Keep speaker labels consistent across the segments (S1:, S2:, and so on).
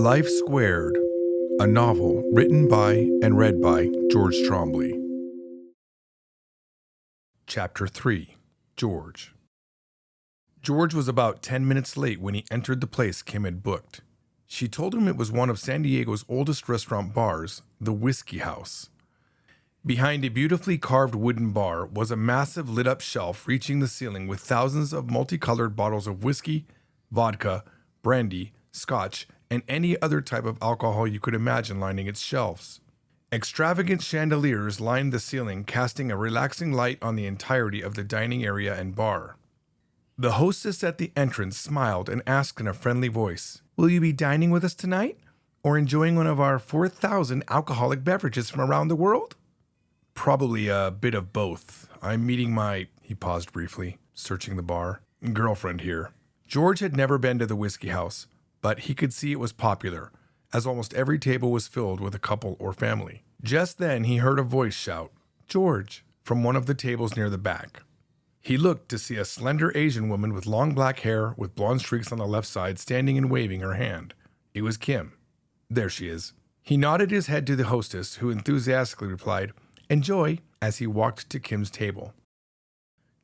S1: Life Squared, a novel written by and read by George Trombley. Chapter 3. George. George was about 10 minutes late when he entered the place Kim had booked. She told him it was one of San Diego's oldest restaurant bars, the Whiskey House. Behind a beautifully carved wooden bar was a massive lit-up shelf reaching the ceiling with thousands of multicolored bottles of whiskey, vodka, brandy, scotch, and any other type of alcohol you could imagine lining its shelves. Extravagant chandeliers lined the ceiling, casting a relaxing light on the entirety of the dining area and bar. The hostess at the entrance smiled and asked in a friendly voice, "Will you be dining with us tonight, or enjoying one of our 4,000 alcoholic beverages from around the world?" "Probably a bit of both. I'm meeting my," he paused briefly, searching the bar, "girlfriend here." George had never been to the Whiskey House, but he could see it was popular, as almost every table was filled with a couple or family. Just then he heard a voice shout, "George," from one of the tables near the back. He looked to see a slender Asian woman with long black hair with blonde streaks on the left side standing and waving her hand. It was Kim. "There she is." He nodded his head to the hostess, who enthusiastically replied, "Enjoy," as he walked to Kim's table.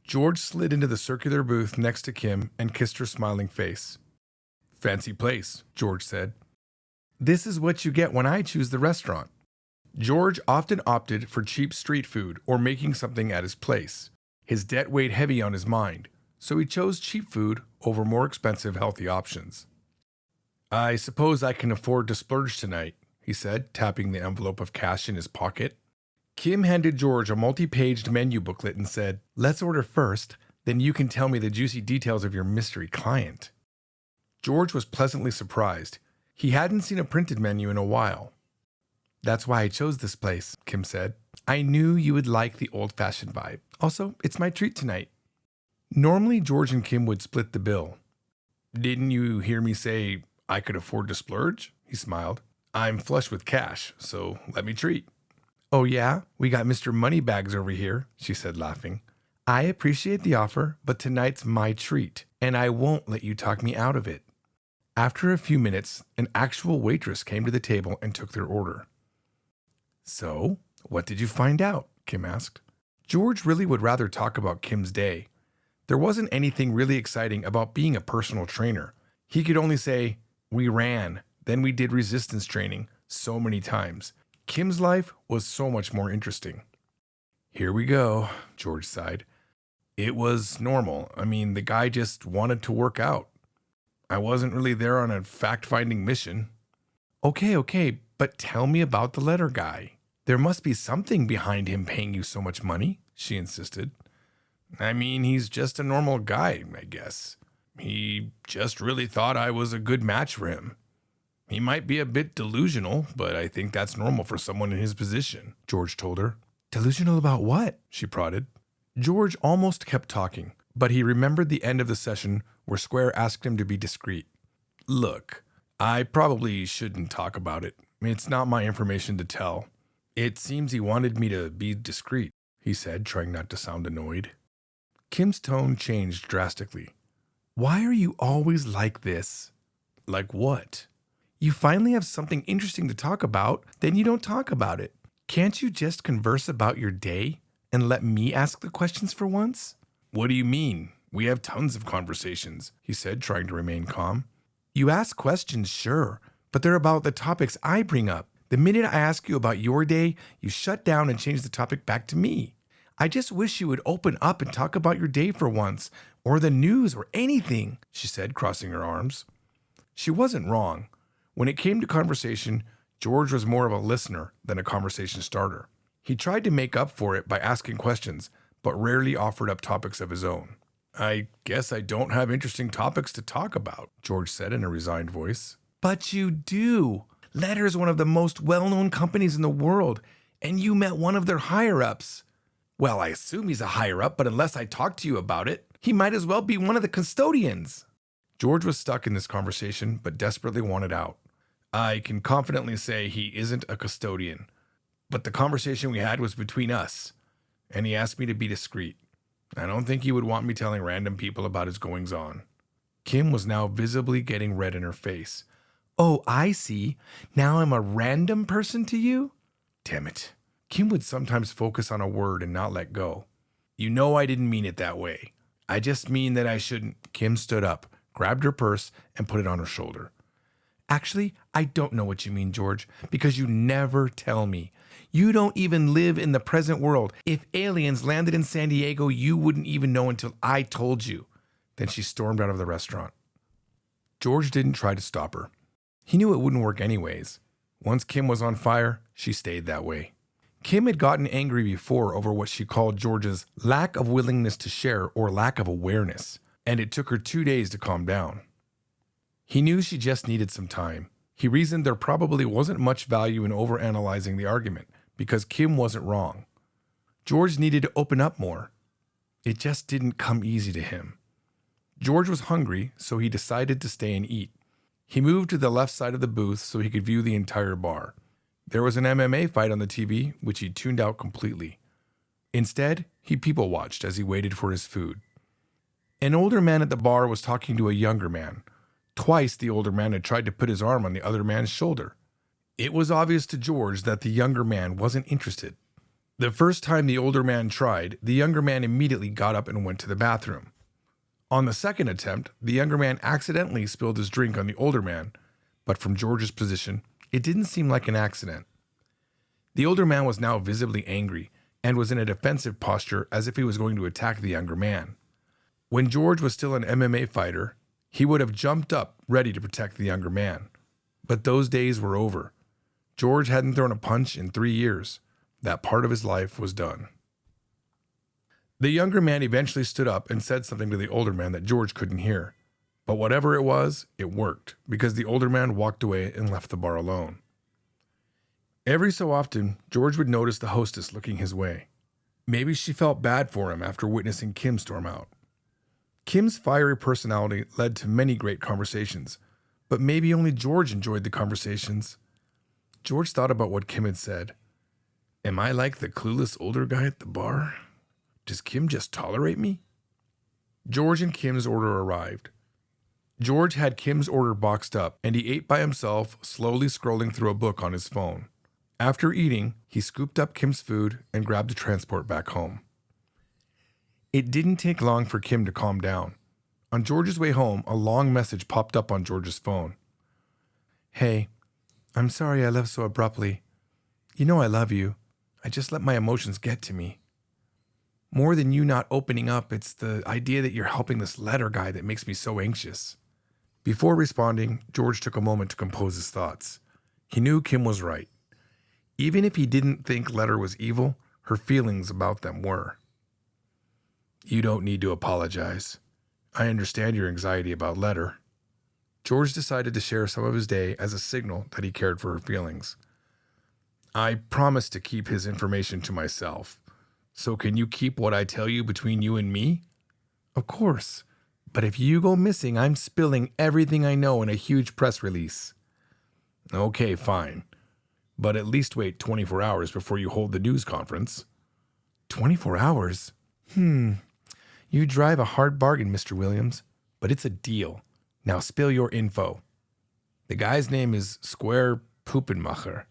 S1: George slid into the circular booth next to Kim and kissed her smiling face. "Fancy place," George said. "This is what you get when I choose the restaurant." George often opted for cheap street food or making something at his place. His debt weighed heavy on his mind, so he chose cheap food over more expensive, healthy options. "I suppose I can afford to splurge tonight," he said, tapping the envelope of cash in his pocket. Kim handed George a multi-paged menu booklet and said, "Let's order first, then you can tell me the juicy details of your mystery client." George was pleasantly surprised. He hadn't seen a printed menu in a while. "That's why I chose this place," Kim said. "I knew you would like the old-fashioned vibe. Also, it's my treat tonight." Normally, George and Kim would split the bill. "Didn't you hear me say I could afford to splurge?" He smiled. "I'm flush with cash, so let me treat." "Oh yeah? We got Mr. Moneybags over here," she said, laughing. "I appreciate the offer, but tonight's my treat, and I won't let you talk me out of it." After a few minutes, an actual waitress came to the table and took their order. "So, what did you find out?" Kim asked. George really would rather talk about Kim's day. There wasn't anything really exciting about being a personal trainer. He could only say, "We ran, then we did resistance training," so many times. Kim's life was so much more interesting. "Here we go," George sighed. "It was normal. I mean, the guy just wanted to work out. I wasn't really there on a fact-finding mission." Okay, but tell me about the letter guy. There must be something behind him paying you so much money," she insisted. "I mean, he's just a normal guy, I guess. He just really thought I was a good match for him. He might be a bit delusional, but I think that's normal for someone in his position," George told her. "Delusional about what?" she prodded. George almost kept talking, but he remembered the end of the session where Square asked him to be discreet. "Look, I probably shouldn't talk about it. It's not my information to tell. It seems he wanted me to be discreet," he said, trying not to sound annoyed. Kim's tone changed drastically. "Why are you always like this?" "Like what?" "You finally have something interesting to talk about, then you don't talk about it. Can't you just converse about your day and let me ask the questions for once?" "What do you mean? We have tons of conversations," he said, trying to remain calm. "You ask questions, sure, but they're about the topics I bring up. The minute I ask you about your day, you shut down and change the topic back to me. I just wish you would open up and talk about your day for once, or the news, or anything," she said, crossing her arms. She wasn't wrong. When it came to conversation, George was more of a listener than a conversation starter. He tried to make up for it by asking questions, but rarely offered up topics of his own. "I guess I don't have interesting topics to talk about," George said in a resigned voice. "But you do. Letter is one of the most well-known companies in the world, and you met one of their higher-ups." "Well, I assume he's a higher-up, but unless I talk to you about it, he might as well be one of the custodians." George was stuck in this conversation, but desperately wanted out. "I can confidently say he isn't a custodian, but the conversation we had was between us, and he asked me to be discreet. I don't think he would want me telling random people about his goings-on." Kim was now visibly getting red in her face. Oh, I see. Now I'm a random person to you? Damn it. Kim would sometimes focus on a word and not let go. You know I didn't mean it that way. I just mean that I shouldn't. Kim stood up, grabbed her purse, and put it on her shoulder. Actually, I don't know what you mean, George, because you never tell me. You don't even live in the present world. If aliens landed in San Diego, you wouldn't even know until I told you. Then she stormed out of the restaurant. George didn't try to stop her. He knew it wouldn't work anyways. Once Kim was on fire, she stayed that way. Kim had gotten angry before over what she called George's lack of willingness to share or lack of awareness, and it took her 2 days to calm down. He knew she just needed some time. He reasoned there probably wasn't much value in overanalyzing the argument because Kim wasn't wrong. George needed to open up more. It just didn't come easy to him. George was hungry, so he decided to stay and eat. He moved to the left side of the booth so he could view the entire bar. There was an MMA fight on the TV, which he tuned out completely. Instead, he people-watched as he waited for his food. An older man at the bar was talking to a younger man. Twice the older man had tried to put his arm on the other man's shoulder. It was obvious to George that the younger man wasn't interested. The first time the older man tried, the younger man immediately got up and went to the bathroom. On the second attempt, the younger man accidentally spilled his drink on the older man, but from George's position, it didn't seem like an accident. The older man was now visibly angry and was in a defensive posture as if he was going to attack the younger man. When George was still an MMA fighter, he would have jumped up ready to protect the younger man. But those days were over. George hadn't thrown a punch in 3 years. That part of his life was done. The younger man eventually stood up and said something to the older man that George couldn't hear. But whatever it was, it worked, because the older man walked away and left the bar alone. Every so often, George would notice the hostess looking his way. Maybe she felt bad for him after witnessing Kim storm out. Kim's fiery personality led to many great conversations, but maybe only George enjoyed the conversations. George thought about what Kim had said. Am I like the clueless older guy at the bar? Does Kim just tolerate me? George and Kim's order arrived. George had Kim's order boxed up, and he ate by himself, slowly scrolling through a book on his phone. After eating, he scooped up Kim's food and grabbed a transport back home. It didn't take long for Kim to calm down. On George's way home, a long message popped up on George's phone. Hey, I'm sorry I left so abruptly. You know I love you. I just let my emotions get to me. More than you not opening up, it's the idea that you're helping this letter guy that makes me so anxious. Before responding, George took a moment to compose his thoughts. He knew Kim was right. Even if he didn't think Letter was evil, her feelings about them were. You don't need to apologize. I understand your anxiety about Letter. George decided to share some of his day as a signal that he cared for her feelings. I promised to keep his information to myself. So can you keep what I tell you between you and me? Of course. But if you go missing, I'm spilling everything I know in a huge press release. Okay, fine. But at least wait 24 hours before you hold the news conference. 24 hours? You drive a hard bargain, Mr. Williams. But it's a deal. Now spill your info. The guy's name is Square Puppenmacher.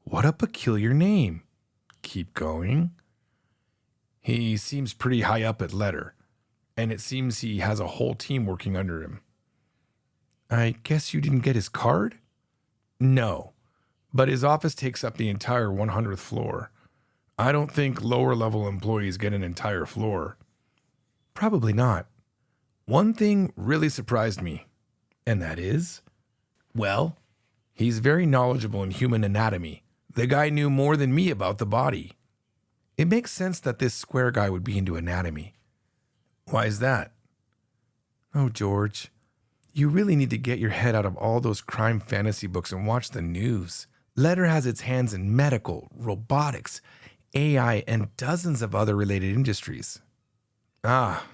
S1: What a peculiar name. Keep going. He seems pretty high up at Letter, and it seems he has a whole team working under him. I guess you didn't get his card? No, but his office takes up the entire 100th floor. I don't think lower-level employees get an entire floor. Probably not. One thing really surprised me, and that is, well, he's very knowledgeable in human anatomy. The guy knew more than me about the body. It makes sense that this Square guy would be into anatomy. Why is that? Oh, George, you really need to get your head out of all those crime fantasy books and watch the news. Letter has its hands in medical, robotics, AI, and dozens of other related industries. Ah,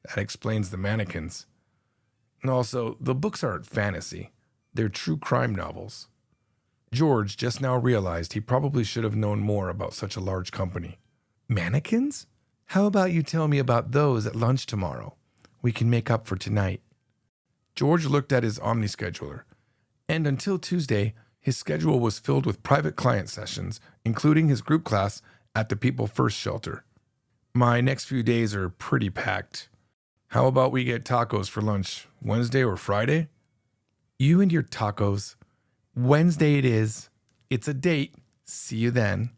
S1: that explains the mannequins. And also, the books aren't fantasy. They're true crime novels. George just now realized he probably should have known more about such a large company. Mannequins? How about you tell me about those at lunch tomorrow? We can make up for tonight. George looked at his OmniScheduler. And until Tuesday, his schedule was filled with private client sessions, including his group class at the People First shelter. My next few days are pretty packed. How about we get tacos for lunch Wednesday or Friday? You and your tacos. Wednesday it is. It's a date. See you then.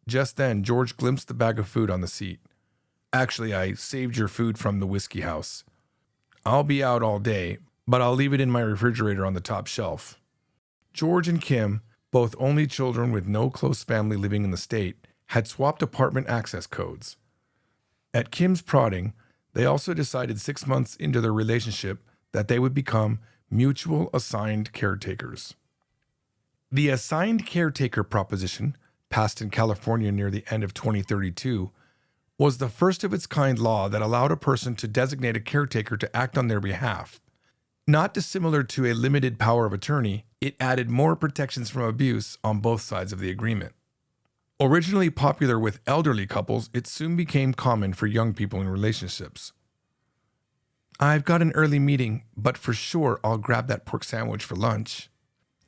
S1: Just then, George glimpsed the bag of food on the seat. Actually, I saved your food from the whiskey house. I'll be out all day, but I'll leave it in my refrigerator on the top shelf. George and Kim, both only children with no close family living in the state, had swapped apartment access codes. At Kim's prodding, they also decided 6 months into their relationship that they would become mutual assigned caretakers. The assigned caretaker proposition, passed in California near the end of 2032, was the first of its kind law that allowed a person to designate a caretaker to act on their behalf. Not dissimilar to a limited power of attorney, it added more protections from abuse on both sides of the agreement. Originally popular with elderly couples, it soon became common for young people in relationships. I've got an early meeting, but for sure I'll grab that pork sandwich for lunch.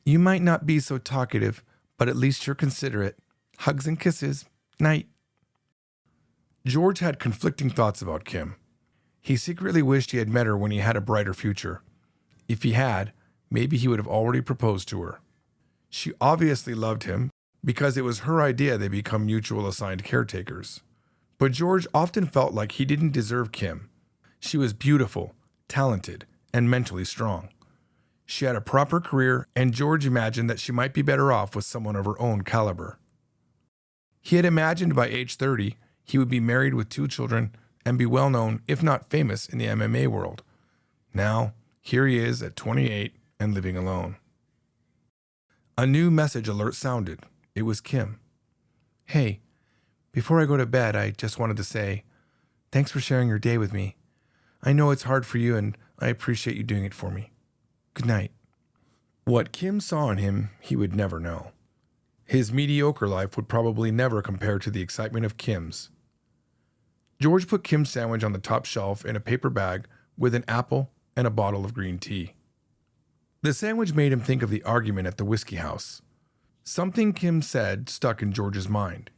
S1: You might not be so talkative, but at least you're considerate. Hugs and kisses. Night. George had conflicting thoughts about Kim. He secretly wished he had met her when he had a brighter future. If he had, maybe he would have already proposed to her. She obviously loved him because it was her idea they become mutual assigned caretakers. But George often felt like he didn't deserve Kim. She was beautiful, talented, and mentally strong. She had a proper career, and George imagined that she might be better off with someone of her own caliber. He had imagined by age 30, he would be married with 2 children and be well known, if not famous, in the MMA world. Now, here he is at 28 and living alone. A new message alert sounded. It was Kim. Hey, before I go to bed, I just wanted to say, thanks for sharing your day with me. I know it's hard for you, and I appreciate you doing it for me. Good night. What Kim saw in him, he would never know. His mediocre life would probably never compare to the excitement of Kim's. George put Kim's sandwich on the top shelf in a paper bag with an apple and a bottle of green tea. The sandwich made him think of the argument at the whiskey house. Something Kim said stuck in George's mind.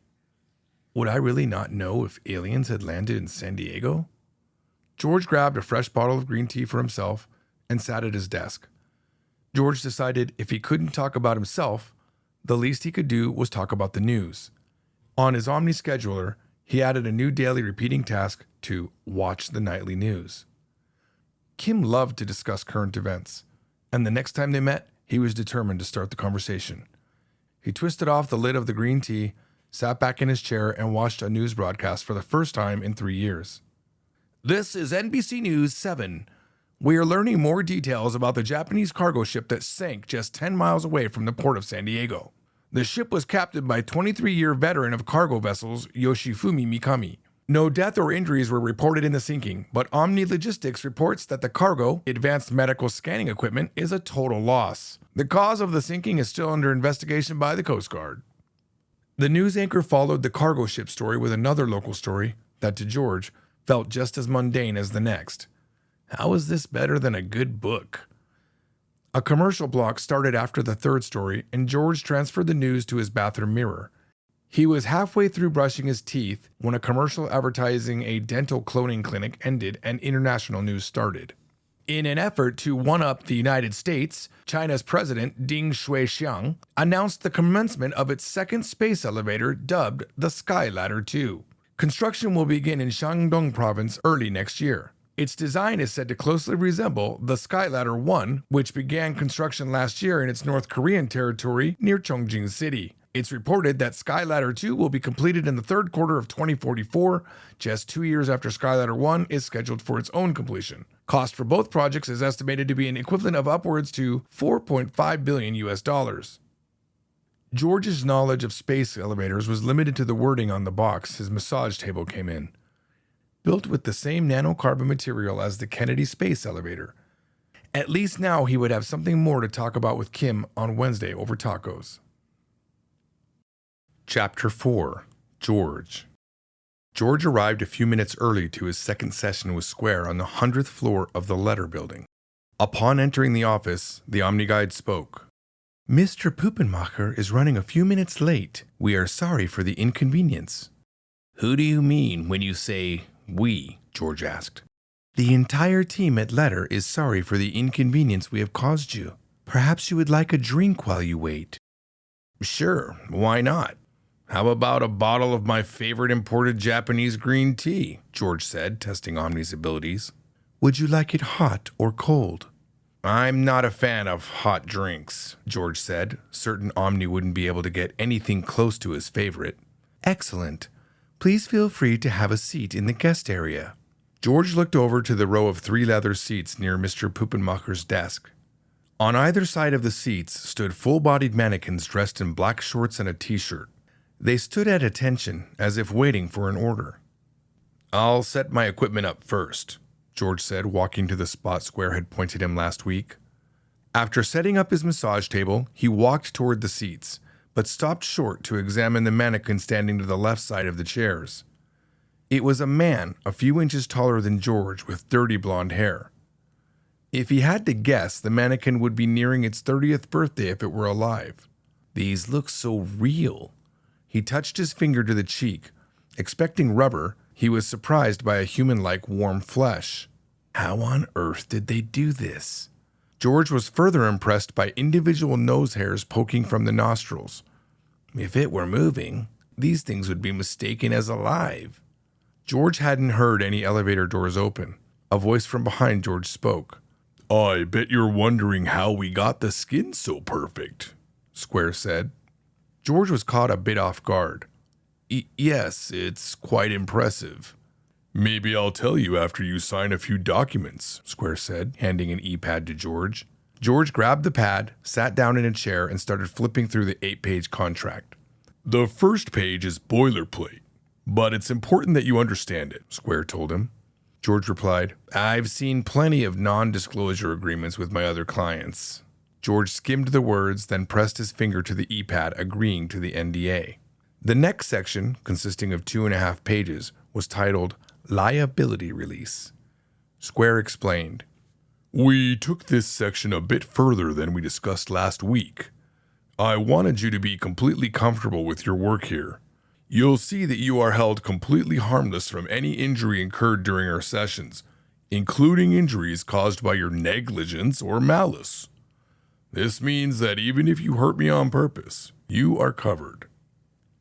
S1: Would I really not know if aliens had landed in San Diego? George grabbed a fresh bottle of green tea for himself and sat at his desk. George decided if he couldn't talk about himself, the least he could do was talk about the news. On his Omni scheduler, he added a new daily repeating task to watch the nightly news. Kim loved to discuss current events, and the next time they met, he was determined to start the conversation. He twisted off the lid of the green tea, sat back in his chair, and watched a news broadcast for the first time in 3 years. This is NBC News 7. We are learning more details about the Japanese cargo ship that sank just 10 miles away from the port of San Diego. The ship was captained by 23-year veteran of cargo vessels Yoshifumi Mikami. No death or injuries were reported in the sinking, but Omni Logistics reports that the cargo, advanced medical scanning equipment, is a total loss. The cause of the sinking is still under investigation by the Coast Guard. The news anchor followed the cargo ship story with another local story that, to George, felt just as mundane as the next. How is this better than a good book? A commercial block started after the third story, and George transferred the news to his bathroom mirror. He was halfway through brushing his teeth when a commercial advertising a dental cloning clinic ended and international news started. In an effort to one-up the United States, China's president Ding Xuexiang announced the commencement of its second space elevator dubbed the Skyladder 2. Construction will begin in Shandong province early next year. Its design is said to closely resemble the Skyladder 1, which began construction last year in its North Korean territory near Chongjin City. It's reported that Skyladder 2 will be completed in the third quarter of 2044, just 2 years after Skyladder 1 is scheduled for its own completion. Cost for both projects is estimated to be an equivalent of upwards to $4.5 billion US. George's knowledge of space elevators was limited to the wording on the box his massage table came in. Built with the same nanocarbon material as the Kennedy space elevator. At least now he would have something more to talk about with Kim on Wednesday over tacos. Chapter 4. George. George arrived a few minutes early to his second session with Square on the 100th floor of the Letter Building. Upon entering the office, the OmniGuide spoke. Mr. Puppenmacher is running a few minutes late. We are sorry for the inconvenience. Who do you mean when you say we? George asked. The entire team at Letter is sorry for the inconvenience we have caused you. Perhaps you would like a drink while you wait. Sure, why not? How about a bottle of my favorite imported Japanese green tea? George said, testing Omni's abilities. Would you like it hot or cold? I'm not a fan of hot drinks, George said, certain Omni wouldn't be able to get anything close to his favorite. Excellent. Please feel free to have a seat in the guest area. George looked over to the row of 3 leather seats near Mr. Puppenmacher's desk. On either side of the seats stood full-bodied mannequins dressed in black shorts and a t-shirt. They stood at attention, as if waiting for an order. I'll set my equipment up first, George said, walking to the spot Square had pointed him last week. After setting up his massage table, he walked toward the seats, but stopped short to examine the mannequin standing to the left side of the chairs. It was a man a few inches taller than George with dirty blonde hair. If he had to guess, the mannequin would be nearing its 30th birthday if it were alive. These look so real. He touched his finger to the cheek. Expecting rubber, he was surprised by a human-like warm flesh. How on earth did they do this? George was further impressed by individual nose hairs poking from the nostrils. If it were moving, these things would be mistaken as alive. George hadn't heard any elevator doors open. A voice from behind George spoke. I bet you're wondering how we got the skin so perfect, Square said. George was caught a bit off guard. Yes, it's quite impressive. Maybe I'll tell you after you sign a few documents, Square said, handing an e-pad to George. George grabbed the pad, sat down in a chair, and started flipping through the 8-page contract. The first page is boilerplate, but it's important that you understand it, Square told him. George replied, I've seen plenty of non-disclosure agreements with my other clients. George skimmed the words, then pressed his finger to the e-pad, agreeing to the NDA. The next section, consisting of 2.5 pages, was titled Liability Release. Square explained, We took this section a bit further than we discussed last week. I wanted you to be completely comfortable with your work here. You'll see that you are held completely harmless from any injury incurred during our sessions, including injuries caused by your negligence or malice. This means that even if you hurt me on purpose, you are covered.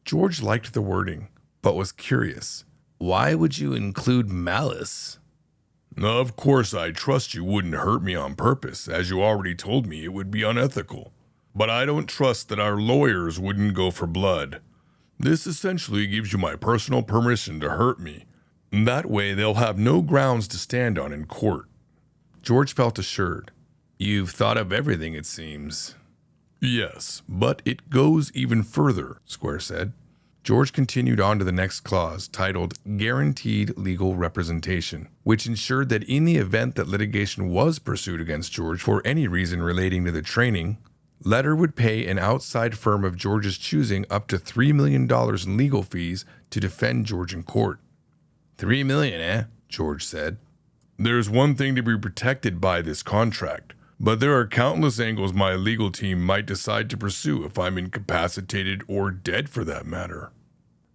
S1: George liked the wording, but was curious. Why would you include malice? Of course, I trust you wouldn't hurt me on purpose, as you already told me it would be unethical. But I don't trust that our lawyers wouldn't go for blood. This essentially gives you my personal permission to hurt me. That way they'll have no grounds to stand on in court. George felt assured. You've thought of everything, it seems. Yes, but it goes even further, Square said. George continued on to the next clause, titled Guaranteed Legal Representation, which ensured that in the event that litigation was pursued against George for any reason relating to the training, Letter would pay an outside firm of George's choosing up to $3 million in legal fees to defend George in court. $3 million, eh? George said. There's one thing to be protected by this contract. But there are countless angles my legal team might decide to pursue if I'm incapacitated or dead for that matter.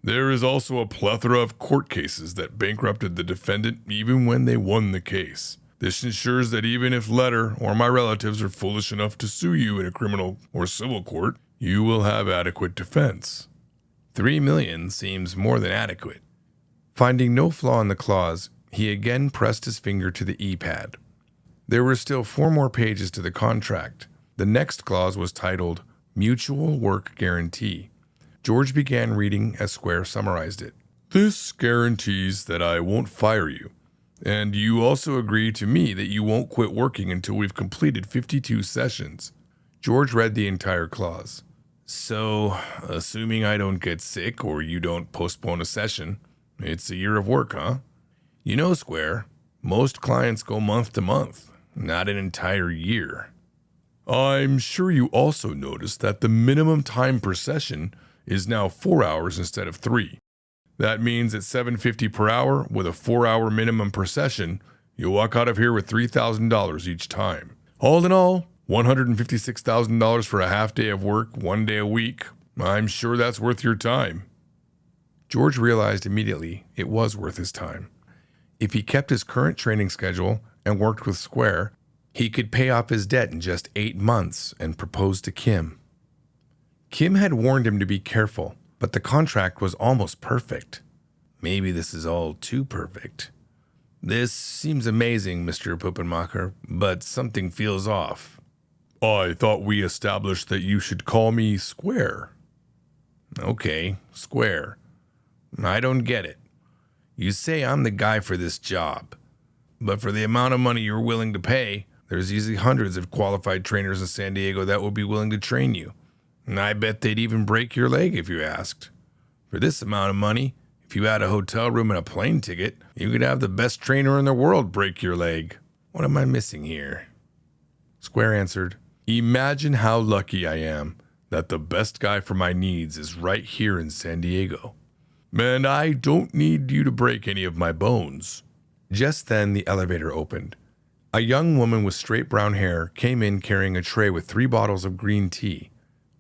S1: There is also a plethora of court cases that bankrupted the defendant even when they won the case. This ensures that even if Letter or my relatives are foolish enough to sue you in a criminal or civil court, you will have adequate defense. $3 million seems more than adequate. Finding no flaw in the clause, he again pressed his finger to the e-pad. There were still 4 more pages to the contract. The next clause was titled Mutual Work Guarantee. George began reading as Square summarized it. This guarantees that I won't fire you, and you also agree to me that you won't quit working until we've completed 52 sessions. George read the entire clause. So, assuming I don't get sick or you don't postpone a session, it's a year of work, huh? You know, Square, most clients go month to month. Not an entire year. I'm sure you also noticed that the minimum time per session is now 4 hours instead of 3. That means at $7.50 per hour with a 4-hour minimum per session, you'll walk out of here with $3,000 each time. All in all, $156,000 for a half day of work, 1 day a week. I'm sure that's worth your time. George realized immediately it was worth his time. If he kept his current training schedule and worked with Square, he could pay off his debt in just 8 months and propose to Kim. Kim had warned him to be careful, but the contract was almost perfect. Maybe this is all too perfect. This seems amazing, Mr. Puppenmacher, but something feels off. I thought we established that you should call me Square. Okay, Square. I don't get it. You say I'm the guy for this job, but for the amount of money you're willing to pay, there's easily hundreds of qualified trainers in San Diego that would be willing to train you. And I bet they'd even break your leg if you asked. For this amount of money, if you had a hotel room and a plane ticket, you could have the best trainer in the world break your leg. What am I missing here? Square answered, Imagine how lucky I am that the best guy for my needs is right here in San Diego. And I don't need you to break any of my bones. Just then, the elevator opened. A young woman with straight brown hair came in carrying a tray with 3 bottles of green tea.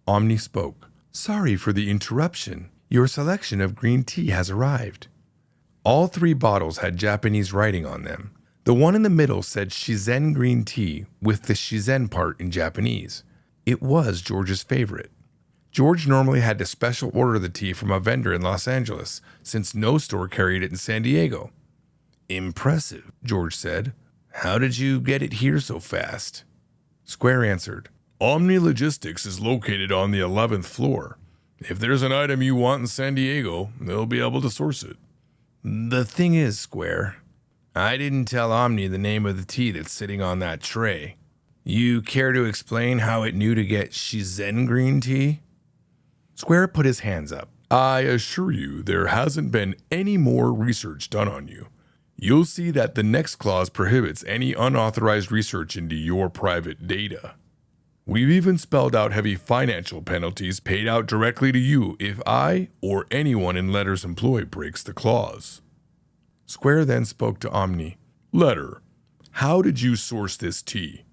S1: Omni spoke. Sorry for the interruption. Your selection of green tea has arrived. All 3 bottles had Japanese writing on them. The one in the middle said Shizen green tea with the Shizen part in Japanese. It was George's favorite. George normally had to special order the tea from a vendor in Los Angeles, since no store carried it in San Diego. Impressive, George said. How did you get it here so fast? Square answered, Omni Logistics is located on the 11th floor. If there's an item you want in San Diego, they'll be able to source it. The thing is, Square, I didn't tell Omni the name of the tea that's sitting on that tray. You care to explain how it knew to get Shizen green tea? Square put his hands up. I assure you there hasn't been any more research done on you. You'll see that the next clause prohibits any unauthorized research into your private data. We've even spelled out heavy financial penalties paid out directly to you if I or anyone in Letter's employ breaks the clause. Square then spoke to Omni. Letter, how did you source this tea?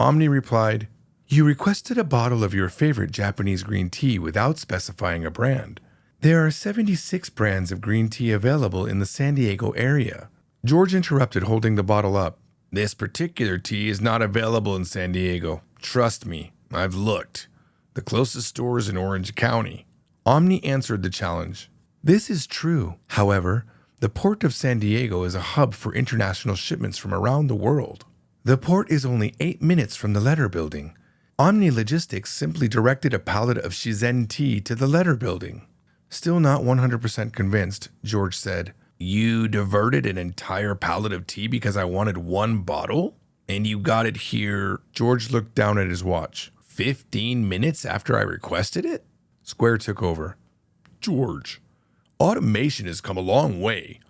S1: Omni replied, You requested a bottle of your favorite Japanese green tea without specifying a brand. There are 76 brands of green tea available in the San Diego area. George interrupted, holding the bottle up. This particular tea is not available in San Diego. Trust me, I've looked. The closest store is in Orange County. Omni answered the challenge. This is true. However, the port of San Diego is a hub for international shipments from around the world. The port is only 8 minutes from the Letter Building. Omni Logistics simply directed a pallet of Shizen tea to the Letter Building. Still not 100% convinced, George said, You diverted an entire pallet of tea because I wanted 1 bottle? And you got it here. George looked down at his watch. 15 minutes after I requested it? Square took over. George, automation has come a long way.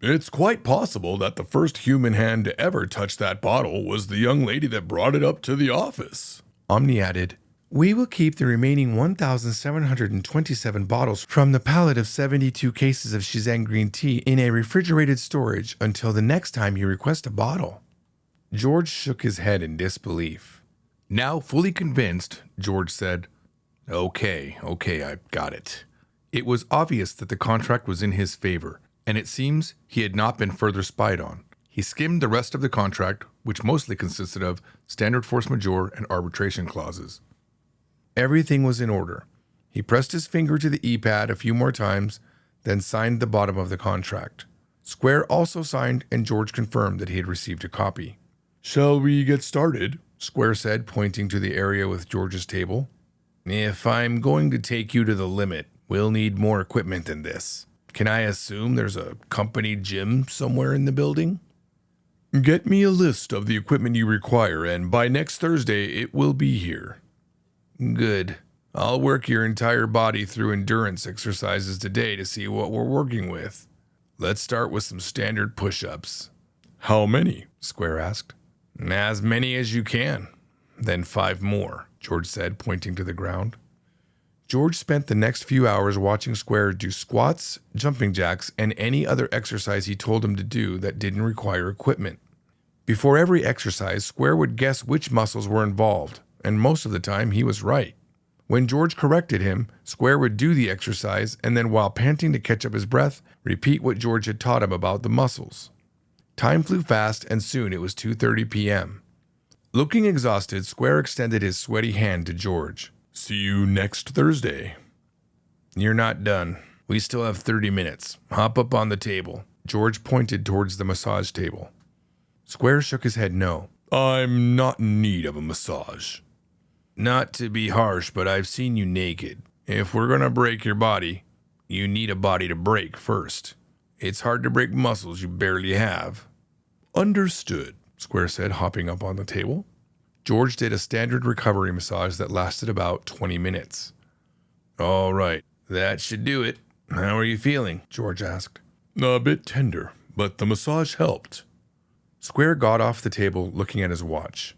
S1: It's quite possible that the first human hand to ever touch that bottle was the young lady that brought it up to the office. Omni added, We will keep the remaining 1,727 bottles from the pallet of 72 cases of Shizen green tea in a refrigerated storage until the next time you request a bottle. George shook his head in disbelief. Now fully convinced, George said, Okay, I got it. It was obvious that the contract was in his favor, and it seems he had not been further spied on. He skimmed the rest of the contract, which mostly consisted of standard force majeure and arbitration clauses. Everything was in order. He pressed his finger to the E-pad a few more times, then signed the bottom of the contract. Square also signed, and George confirmed that he had received a copy. Shall we get started? Square said, pointing to the area with George's table. If I'm going to take you to the limit, we'll need more equipment than this. Can I assume there's a company gym somewhere in the building? Get me a list of the equipment you require, and by next Thursday it will be here. Good. I'll work your entire body through endurance exercises today to see what we're working with. Let's start with some standard push-ups. How many? Square asked. As many as you can. Then 5 more, George said, pointing to the ground. George spent the next few hours watching Square do squats, jumping jacks, and any other exercise he told him to do that didn't require equipment. Before every exercise, Square would guess which muscles were involved, and most of the time he was right. When George corrected him, Square would do the exercise and then, while panting to catch up his breath, repeat what George had taught him about the muscles. Time flew fast, and soon it was 2:30 p.m. Looking exhausted, Square extended his sweaty hand to George. "See you next Thursday." "You're not done. We still have 30 minutes. Hop up on the table." George pointed towards the massage table. Square shook his head no. "I'm not in need of a massage." "Not to be harsh, but I've seen you naked. If we're gonna break your body, you need a body to break first. It's hard to break muscles you barely have." "Understood," Square said, hopping up on the table. George did a standard recovery massage that lasted about 20 minutes. "All right, that should do it. How are you feeling?" George asked. "A bit tender, but the massage helped." Square got off the table, looking at his watch.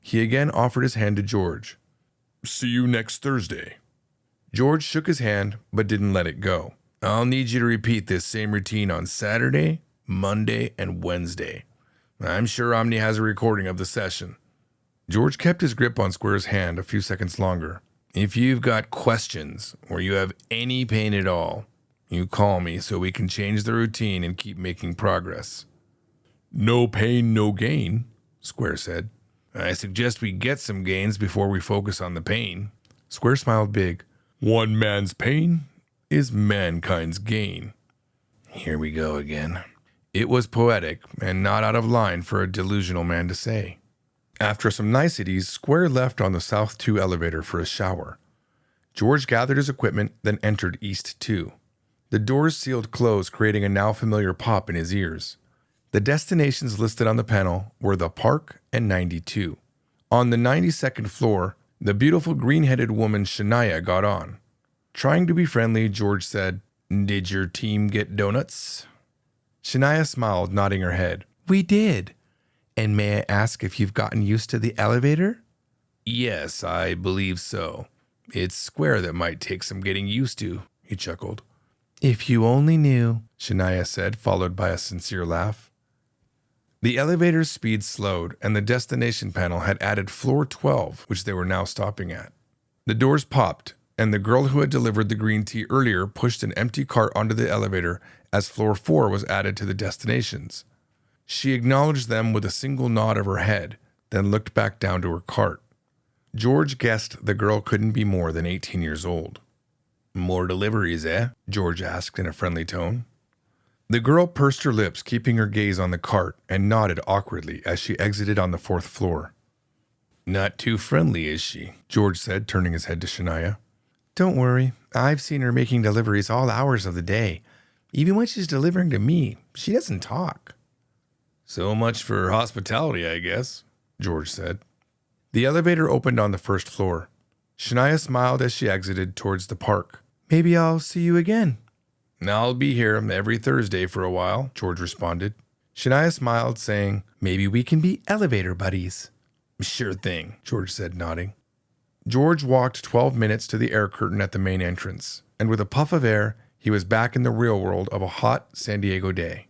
S1: He again offered his hand to George. "See you next Thursday." George shook his hand, but didn't let it go. "I'll need you to repeat this same routine on Saturday, Monday, and Wednesday. I'm sure Omni has a recording of the session." George kept his grip on Square's hand a few seconds longer. "If you've got questions, or you have any pain at all, you call me so we can change the routine and keep making progress." "No pain, no gain," Square said. "I suggest we get some gains before we focus on the pain." Square smiled big. "One man's pain is mankind's gain." Here we go again. It was poetic and not out of line for a delusional man to say. After some niceties, Square left on the South 2 elevator for a shower. George gathered his equipment, then entered East 2. The doors sealed closed, creating a now familiar pop in his ears. The destinations listed on the panel were the Park and 92. On the 92nd floor, the beautiful green-headed woman Shania got on. Trying to be friendly, George said, "Did your team get donuts?" Shania smiled, nodding her head. "We did. And may I ask if you've gotten used to the elevator?" "Yes, I believe so. It's Square that might take some getting used to," he chuckled. "If you only knew," Shania said, followed by a sincere laugh. The elevator's speed slowed, and the destination panel had added floor 12, which they were now stopping at. The doors popped, and the girl who had delivered the green tea earlier pushed an empty cart onto the elevator as floor 4 was added to the destinations. She acknowledged them with a single nod of her head, then looked back down to her cart. George guessed the girl couldn't be more than 18 years old. "More deliveries, eh?" George asked in a friendly tone. The girl pursed her lips, keeping her gaze on the cart, and nodded awkwardly as she exited on the 4th floor. "Not too friendly, is she?" George said, turning his head to Shania. "Don't worry. I've seen her making deliveries all hours of the day. Even when she's delivering to me, she doesn't talk." "So much for hospitality, I guess," George said. The elevator opened on the 1st floor. Shania smiled as she exited towards the park. "Maybe I'll see you again." "I'll be here every Thursday for a while," George responded. Shania smiled, saying, "Maybe we can be elevator buddies." "Sure thing," George said, nodding. George walked 12 minutes to the air curtain at the main entrance, and with a puff of air, he was back in the real world of a hot San Diego day.